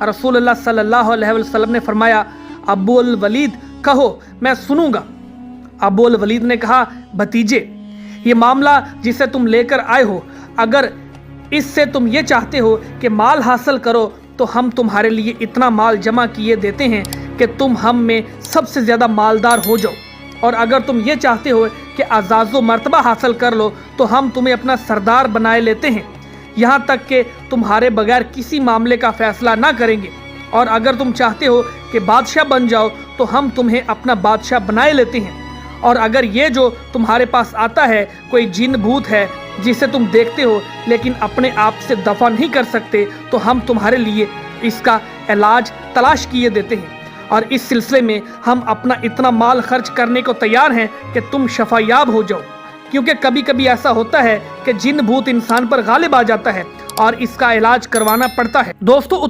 रसूल अल्लाह सल्लल्लाहु अलैहि वसल्लम ने फरमाया, अबुल वलीद कहो, मैं सुनूंगा। अबुल वलीद ने कहा, भतीजे, ये मामला जिसे तुम लेकर आए हो, अगर इससे तुम ये चाहते हो कि माल हासिल करो तो हम तुम्हारे लिए इतना माल जमा किए देते हैं कि तुम हम में सबसे ज़्यादा मालदार हो जाओ, और अगर तुम ये चाहते हो कि आज़ाज़ो मर्तबा हासिल कर लो तो हम तुम्हें अपना सरदार बनाए लेते हैं, यहाँ तक कि तुम्हारे बगैर किसी मामले का फ़ैसला ना करेंगे, और अगर तुम चाहते हो कि बादशाह बन जाओ तो हम तुम्हें अपना बादशाह बनाए लेते हैं, और अगर ये जो तुम्हारे पास आता है कोई जिन भूत है जिसे तुम देखते हो लेकिन अपने आप से दफा नहीं कर सकते, तो हम तुम्हारे लिए इसका इलाज तलाश किए देते हैं, और इस सिलसिले में हम अपना इतना माल खर्च करने को तैयार हैं कि तुम शफायाब हो जाओ, क्योंकि कभी कभी ऐसा होता है कि जिन भूत इंसान पर गालिब आ जाता है और इसका इलाज करवाना पड़ता है। दोस्तों,